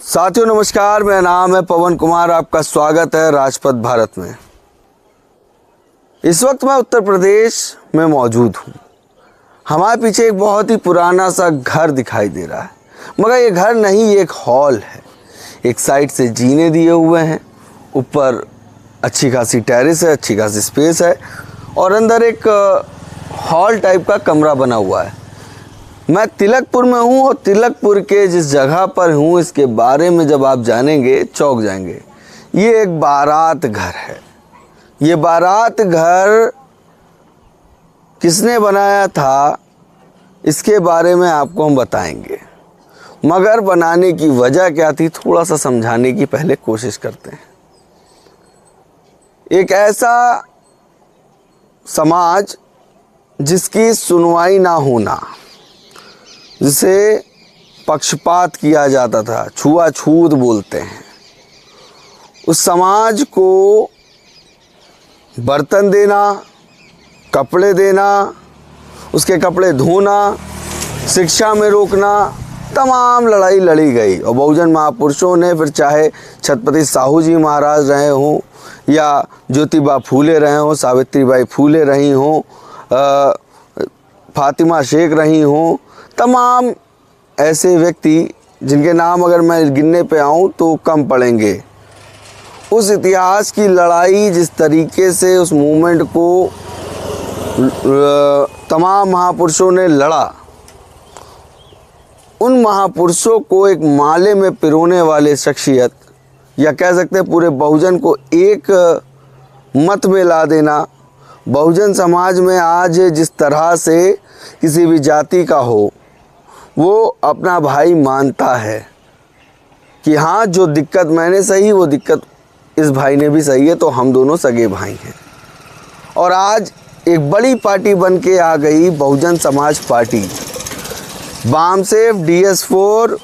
साथियों नमस्कार, मेरा नाम है पवन कुमार। आपका स्वागत है राजपथ भारत में। इस वक्त मैं उत्तर प्रदेश में मौजूद हूँ। हमारे पीछे एक बहुत ही पुराना सा घर दिखाई दे रहा है, मगर ये घर नहीं, ये एक हॉल है। एक साइड से जीने दिए हुए हैं, ऊपर अच्छी खासी टेरेस है, अच्छी खासी स्पेस है और अंदर एक हॉल टाइप का कमरा बना हुआ है। मैं तिलकपुर में हूँ और तिलकपुर के जिस जगह पर हूँ इसके बारे में जब आप जानेंगे चौंक जाएंगे। ये एक बारात घर है। ये बारात घर किसने बनाया था इसके बारे में आपको हम बताएंगे, मगर बनाने की वजह क्या थी थोड़ा सा समझाने की पहले कोशिश करते हैं। एक ऐसा समाज जिसकी सुनवाई ना होना, जिसे पक्षपात किया जाता था, छुआछूत बोलते हैं, उस समाज को बर्तन देना, कपड़े देना, उसके कपड़े धोना, शिक्षा में रोकना, तमाम लड़ाई लड़ी गई। और बहुजन महापुरुषों ने, फिर चाहे छत्रपति साहू जी महाराज रहे हों या ज्योतिबा फूले रहे हों, सावित्रीबाई फूले रही हों, फातिमा शेख रही हों, तमाम ऐसे व्यक्ति जिनके नाम अगर मैं गिनने पे आऊँ तो कम पड़ेंगे। उस इतिहास की लड़ाई, जिस तरीके से उस मूवमेंट को तमाम महापुरुषों ने लड़ा, उन महापुरुषों को एक माले में पिरोने वाले शख्सियत, या कह सकते हैं पूरे बहुजन को एक मत में ला देना। बहुजन समाज में आज जिस तरह से किसी भी जाति का हो वो अपना भाई मानता है कि हाँ, जो दिक्कत मैंने सही वो दिक्कत इस भाई ने भी सही है, तो हम दोनों सगे भाई हैं। और आज एक बड़ी पार्टी बन के आ गई Bahujan Samaj party. BAMCEF, DS4,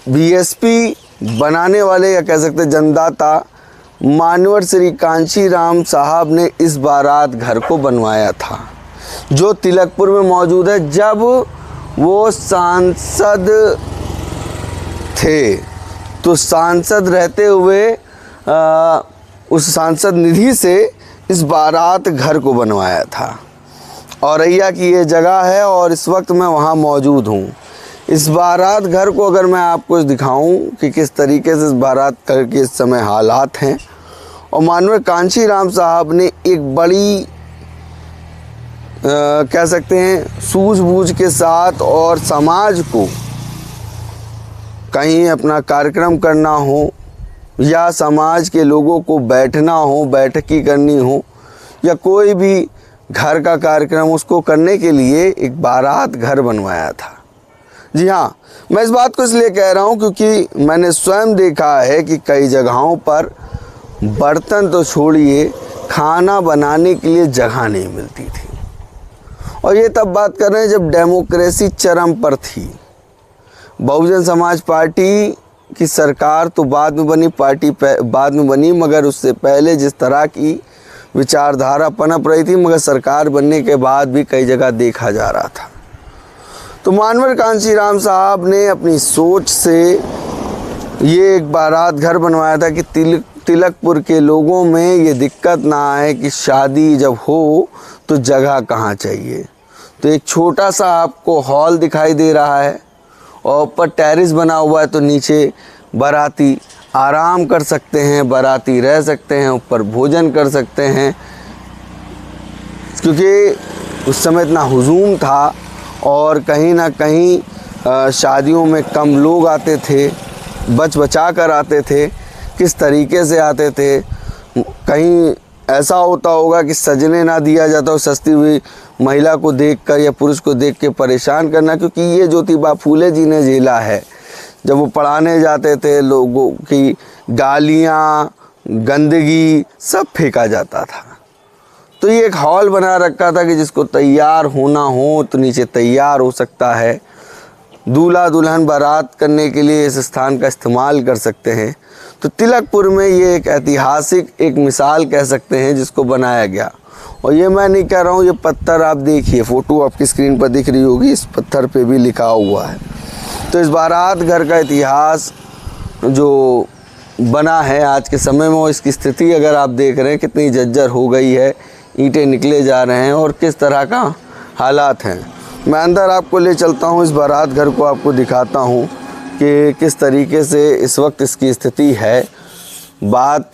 BSP बनाने वाले, या कह सकते जनदाता मानवर श्री कांशी राम साहब ने इस बारात घर को बनवाया था, जो तिलकपुर में मौजूद है। जब वो सांसद थे तो सांसद रहते हुए उस सांसद निधि से इस बारात घर को बनवाया था। औरैया की ये जगह है और इस वक्त मैं वहाँ मौजूद हूँ। इस बारात घर को अगर मैं आपको दिखाऊं कि किस तरीके से इस बारात घर के इस समय हालात हैं, और मानवर कांशी राम साहब ने एक बड़ी कह सकते हैं सूझबूझ के साथ, और समाज को कहीं अपना कार्यक्रम करना हो या समाज के लोगों को बैठना हो, बैठकी करनी हो, या कोई भी घर का कार्यक्रम, उसको करने के लिए एक बारात घर बनवाया था। जी हाँ, मैं इस बात को इसलिए कह रहा हूँ क्योंकि मैंने स्वयं देखा है कि कई जगहों पर बर्तन तो छोड़िए, खाना बनाने के लिए जगह नहीं मिलती थी। और ये तब बात कर रहे हैं जब डेमोक्रेसी चरम पर थी। बहुजन समाज पार्टी की सरकार तो बाद में बनी, पार्टी बाद में बनी, मगर उससे पहले जिस तरह की विचारधारा पनप रही थी, मगर सरकार बनने के बाद भी कई जगह देखा जा रहा था। तो मानवर कांशी राम साहब ने अपनी सोच से ये एक बारात घर बनवाया था कि तिलकपुर के लोगों में ये दिक्कत ना आए कि शादी जब हो तो जगह कहाँ चाहिए। तो एक छोटा सा आपको हॉल दिखाई दे रहा है और ऊपर टेरेस बना हुआ है, तो नीचे बाराती आराम कर सकते हैं, बाराती रह सकते हैं, ऊपर भोजन कर सकते हैं। क्योंकि उस समय इतना हुजूम था और कहीं ना कहीं शादियों में कम लोग आते थे, बचा कर आते थे। किस तरीके से आते थे, कहीं ऐसा होता होगा कि सजने ना दिया जाता हो, सस्ती हुई महिला को देखकर या पुरुष को देख के परेशान करना। क्योंकि ये ज्योतिबा फूले जी ने झेला है। जब वो पढ़ाने जाते थे, लोगों की गालियाँ, गंदगी सब फेंका जाता था। तो ये एक हॉल बना रखा था कि जिसको तैयार होना हो तो नीचे तैयार हो सकता है। दूल्हा दुल्हन बारात करने के लिए इस स्थान का इस्तेमाल कर सकते हैं। तो तिलकपुर में ये एक ऐतिहासिक एक मिसाल कह सकते हैं जिसको बनाया गया। और ये मैं नहीं कह रहा हूँ, ये पत्थर आप देखिए, फ़ोटो आपकी स्क्रीन पर दिख रही होगी, इस पत्थर पे भी लिखा हुआ है। तो इस बारात घर का इतिहास जो बना है आज के समय में, इसकी स्थिति अगर आप देख रहे हैं कितनी जर्जर हो गई है, ईंटें निकले जा रहे हैं और किस तरह का हालात हैं। मैं अंदर आपको ले चलता हूँ, इस बारात घर को आपको दिखाता हूँ कि किस तरीके से इस वक्त इसकी स्थिति है। बात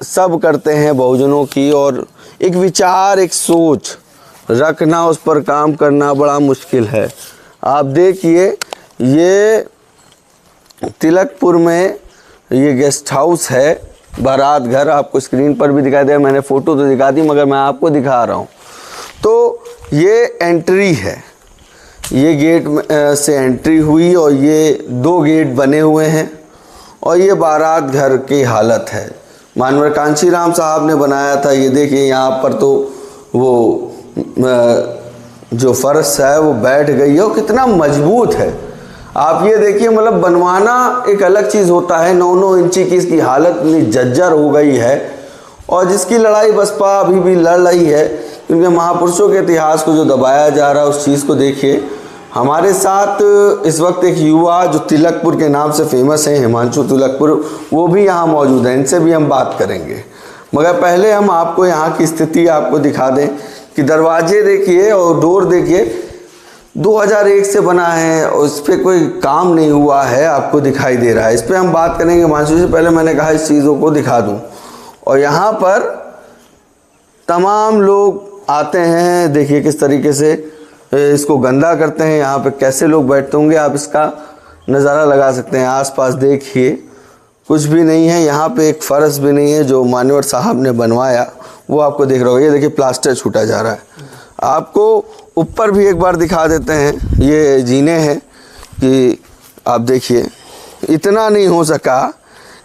सब करते हैं बहुजनों की, और एक विचार, एक सोच रखना, उस पर काम करना बड़ा मुश्किल है। आप देखिए, ये तिलकपुर में ये गेस्ट हाउस है, बारात घर, आपको स्क्रीन पर भी दिखाई दे, मैंने फ़ोटो तो दिखा दी मगर मैं आपको दिखा रहा हूँ। तो ये एंट्री है, ये गेट से एंट्री हुई और ये 2 गेट बने हुए हैं और ये बारात घर की हालत है। मानवर कांशीराम साहब ने बनाया था। ये देखिए यहाँ पर तो वो जो फर्श है वो बैठ गई है और कितना मजबूत है। आप ये देखिए, मतलब बनवाना एक अलग चीज़ होता है। 9-9 इंची की इसकी हालत इतनी जर्जर हो गई है, और जिसकी लड़ाई बसपा अभी भी लड़ रही है, क्योंकि महापुरुषों के इतिहास को जो दबाया जा रहा है उस चीज़ को देखिए। हमारे साथ इस वक्त एक युवा जो तिलकपुर के नाम से फेमस है, हिमांशु तिलकपुर, वो भी यहाँ मौजूद हैं, इनसे भी हम बात करेंगे। मगर पहले हम आपको यहाँ की स्थिति आपको दिखा दें कि दरवाजे देखिए और डोर देखिए, 2001 से बना है और इस पर कोई काम नहीं हुआ है, आपको दिखाई दे रहा है। इस पर हम बात करेंगे हिमांशु से। पहले मैंने कहा इस चीज़ों को दिखा दूँ, और यहाँ पर तमाम लोग आते हैं, देखिए किस तरीके से इसको गंदा करते हैं। यहाँ पे कैसे लोग बैठते होंगे, आप इसका नज़ारा लगा सकते हैं। आसपास देखिए कुछ भी नहीं है, यहाँ पे एक फर्श भी नहीं है जो मान्यवर साहब ने बनवाया, वो आपको दिख रहा होगा। ये देखिए प्लास्टर छूटा जा रहा है। आपको ऊपर भी एक बार दिखा देते हैं, ये जीने हैं कि आप देखिए, इतना नहीं हो सका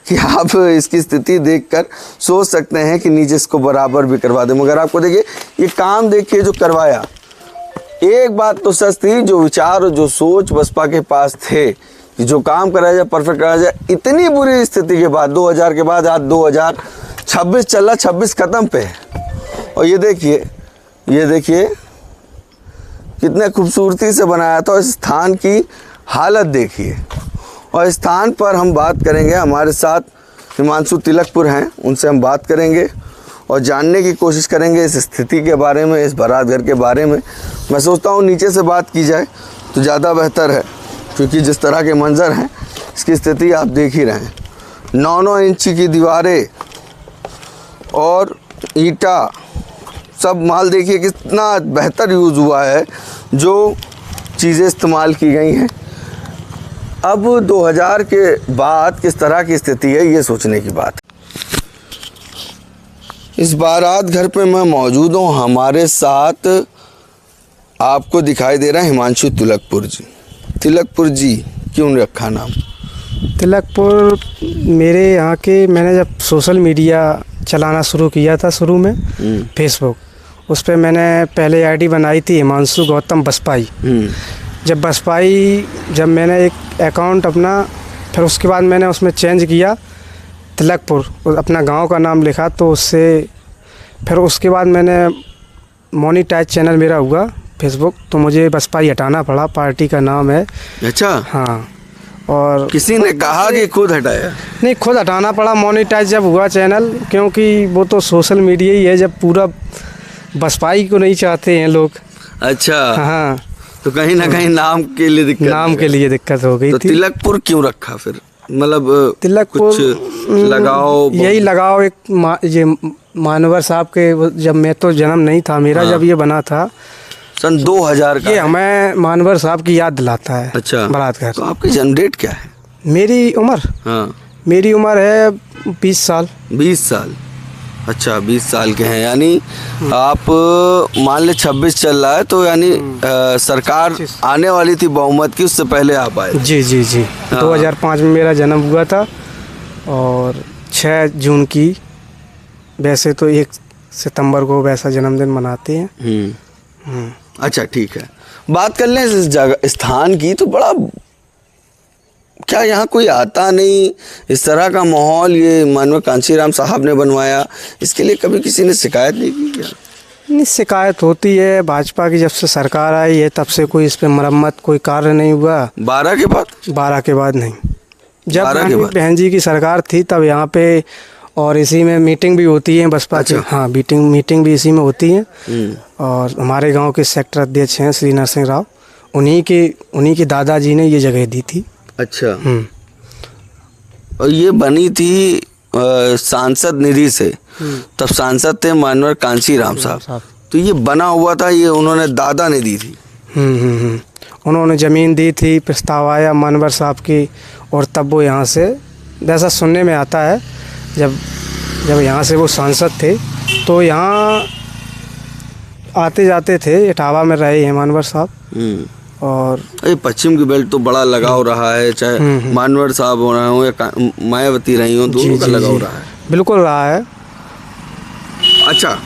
कि आप इसकी स्थिति देखकर सोच सकते हैं कि नीचे इसको बराबर भी करवा दें। मगर आपको देखिए ये काम देखिए जो करवाया। एक बात तो सच थी, जो विचार और जो सोच बसपा के पास थे कि जो काम कराया जाए परफेक्ट कराया जाए। इतनी बुरी स्थिति के बाद 2000 के बाद आज 2026 चल रहा, 26 ख़त्म पे है। और ये देखिए कितने खूबसूरती से बनाया था। इस स्थान की हालत देखिए। और इस स्थान पर हम बात करेंगे, हमारे साथ हिमांशु तिलकपुर हैं, उनसे हम बात करेंगे और जानने की कोशिश करेंगे इस स्थिति के बारे में, इस बारात घर के बारे में। मैं सोचता हूँ नीचे से बात की जाए तो ज़्यादा बेहतर है, क्योंकि जिस तरह के मंज़र हैं इसकी स्थिति आप देख ही रहे हैं। 9-9 इंची की दीवारें और ईंटा, सब माल देखिए कितना बेहतर यूज़ हुआ है, जो चीज़ें इस्तेमाल की गई हैं। अब 2000 के बाद किस तरह की स्थिति है, ये सोचने की बात। इस बारात घर पे मैं मौजूद हूँ, हमारे साथ आपको दिखाई दे रहा है हिमांशु तिलकपुर जी। तिलकपुर जी क्यों रखा नाम? तिलकपुर मेरे यहाँ के, मैंने जब सोशल मीडिया चलाना शुरू किया था शुरू में, फेसबुक, उस पर मैंने पहले आईडी बनाई थी हिमांशु गौतम बसपाई। जब मैंने एक अकाउंट अपना, फिर उसके बाद मैंने उसमें चेंज किया तिलकपुर, अपना गांव का नाम लिखा, तो उससे फिर उसके बाद मैंने मोनेटाइज चैनल मेरा हुआ फेसबुक, तो मुझे बसपाई हटाना पड़ा, पार्टी का नाम है। अच्छा। हाँ। और किसी ने कहा कि खुद हटाया? नहीं, खुद हटाना पड़ा मोनेटाइज जब हुआ चैनल, क्योंकि वो तो सोशल मीडिया ही है, जब पूरा बसपाई को नहीं चाहते हैं लोग। अच्छा। हाँ, तो कहीं ना कहीं नाम के लिए दिक्कत हो गई तो थी। तिलकपुर क्यों रखा फिर? मतलब तिलकपुर कुछ लगाओ, यही लगाओ, एक ये मानवर साहब के, जब मैं तो जन्म नहीं था मेरा, जब ये बना था सन 2000 का, ये हमें मानवर साहब की याद दिलाता है। अच्छा। बारात घर। तो आपकी जन्म डेट क्या है? मेरी उम्र? हाँ, मेरी उम्र है 20 साल। 20 साल। अच्छा, 20 साल के हैं, यानी आप मान ले 26 चल रहा है, तो यानी सरकार आने वाली थी बहुमत की, उससे पहले आप आए? जी जी जी। 2005 में मेरा जन्म हुआ था, और 6 जून की, वैसे तो 1 सितंबर को वैसा जन्मदिन मनाते हैं। अच्छा, ठीक है। बात कर लें इस जगह स्थान की, तो बड़ा, क्या यहाँ कोई आता नहीं? इस तरह का माहौल ये मानव कांशीराम साहब ने बनवाया, इसके लिए कभी किसी ने शिकायत नहीं की क्या? नहीं, शिकायत होती है। भाजपा की जब से सरकार आई है तब से कोई इस पे मरम्मत, कोई कार्य नहीं हुआ। 12 के बाद? 12 के बाद नहीं। जब 12 के बाद? बहन जी की सरकार थी तब यहाँ पे, और इसी में मीटिंग भी होती है बसपा की। अच्छा। हाँ, मीटिंग भी इसी में होती है। और हमारे गांव के सेक्टर अध्यक्ष हैं श्री नरसिंह राव, उन्हीं के दादाजी ने ये जगह दी थी। अच्छा। और ये बनी थी सांसद निधि से, तब सांसद थे मानवर कांची राम साहब। तो ये बना हुआ था, ये उन्होंने दादा ने दी थी। उन्होंने ज़मीन दी थी, प्रस्ताव आया मानवर साहब की, और तब वो यहाँ से, जैसा सुनने में आता है, जब यहाँ से वो सांसद थे तो यहाँ आते जाते थे, इटावा में रहे हैं मानवर साहब। और ये पश्चिम की बेल्ट तो बड़ा लगाव रहा है, चाहे मानवर साहब हो रहे हो या मायावती रही हो, दोनों का लगाव रहा है। बिल्कुल रहा है। अच्छा,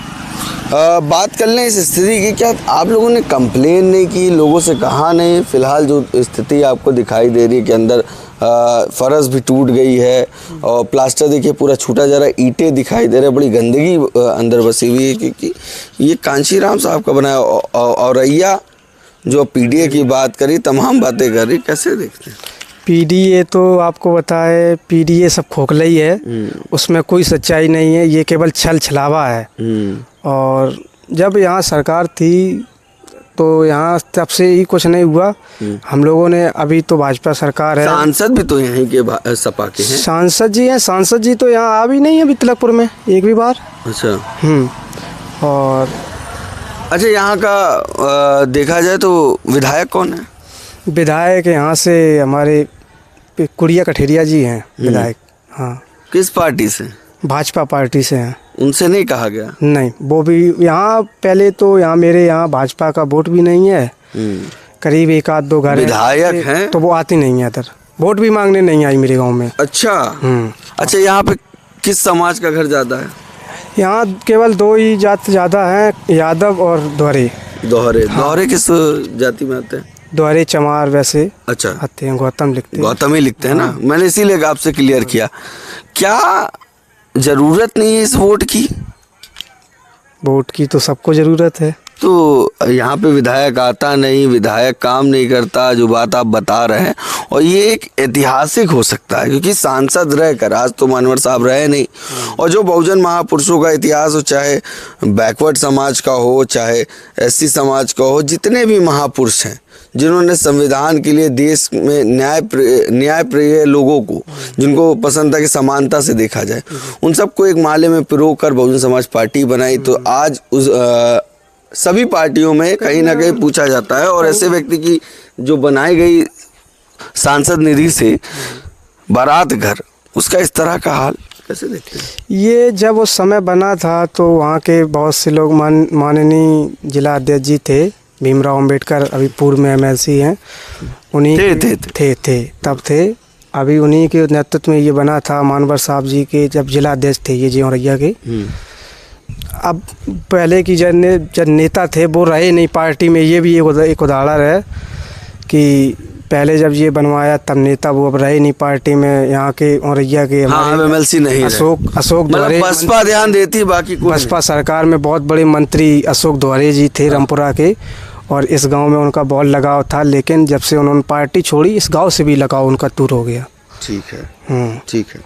बात कर लें इस स्थिति की, क्या आप लोगों ने कंप्लेन नहीं की, लोगों से कहा नहीं? फिलहाल जो स्थिति आपको दिखाई दे रही है कि अंदर फर्श भी टूट गई है और प्लास्टर देखिए पूरा छूटा जा रहा है, ईंटें दिखाई दे रहे हैं, बड़ी गंदगी अंदर बसी हुई है, क्योंकि ये कांची राम साहब का बनाया। और रैया जो पीडीए की बात करी, तमाम बातें करी, कैसे देखते हैं? पीडीए तो आपको बताए, पीडीए सब खोखला ही है, उसमें कोई सच्चाई नहीं है, ये केवल छल छलावा है। और जब यहाँ सरकार थी तो यहाँ तब से ही कुछ नहीं हुआ। हम लोगों ने, अभी तो भाजपा सरकार है, सांसद भी तो यहीं के सपा के हैं। सांसद जी हैं, सांसद जी तो यहाँ आ भी नहीं है अभी तिलकपुर में एक भी बार। अच्छा। और अच्छा, यहाँ का देखा जाए तो विधायक कौन है? विधायक यहाँ से हमारे कुड़िया कठेरिया जी हैं विधायक। हाँ। किस पार्टी से? भाजपा पार्टी से हैं। उनसे नहीं कहा गया? नहीं, वो भी यहाँ पहले तो यहाँ मेरे यहाँ भाजपा का वोट भी नहीं है, करीब 1-2 घर विधायक हैं तो वो आती नहीं है इधर, वोट भी मांगने नहीं आई मेरे गांव में। अच्छा। अच्छा, यहाँ पे किस समाज का घर ज़्यादा है? यहाँ केवल 2 ही जात ज़्यादा हैं, यादव और दोहरे। दोहरे किस जाति में आते हैं? दोहरे चमार वैसे अच्छा आते हैं, गौतम लिखते हैं। गौतम ही लिखते हैं ना, मैंने इसीलिए आपसे क्लियर किया। क्या जरूरत नहीं है इस वोट की? वोट की तो सबको ज़रूरत है। तो यहाँ पे विधायक आता नहीं, विधायक काम नहीं करता, जो बात आप बता रहे हैं, और ये एक ऐतिहासिक हो सकता है, क्योंकि सांसद रहकर, आज तो मानवर साहब रहे नहीं, और जो बहुजन महापुरुषों का इतिहास हो, चाहे बैकवर्ड समाज का हो, चाहे एससी समाज का हो, जितने भी महापुरुष हैं जिन्होंने संविधान के लिए देश में न्याय प्रिय लोगों को, जिनको पसंद था कि समानता से देखा जाए, उन सबको एक माले में पिरो कर बहुजन समाज पार्टी बनाई। तो आज उस सभी पार्टियों में कहीं ना कहीं पूछा जाता है, और ऐसे व्यक्ति की जो बनाई गई सांसद निधि से बारात घर, उसका इस तरह का हाल कैसे देखते हैं? ये जब उस समय बना था तो वहाँ के बहुत से लोग, माननीय जिला अध्यक्ष जी थे भीमराव अंबेडकर, अभी पूर्व में एमएलसी हैं, उन्हीं थे तब थे। अभी उन्हीं के नेतृत्व में ये बना था, मानवर साहब जी के जब जिला अध्यक्ष थे ये जियौरैया के। अब पहले की जब नेता थे वो रहे नहीं पार्टी में, ये भी एक उदाहरण है कि पहले जब ये बनवाया तब नेता वो अब रहे नहीं पार्टी में, यहाँ के औरैया के एमएलसी नहीं, अशोक दोहरे, बसपा ध्यान देती, बाकी बसपा सरकार में बहुत बड़े मंत्री अशोक दोहरे जी थे रामपुरा के, और इस गांव में उनका बहुत लगाव था, लेकिन जब से उन्होंने पार्टी छोड़ी इस गांव से भी लगाव उनका दूर हो गया। ठीक है। ठीक है।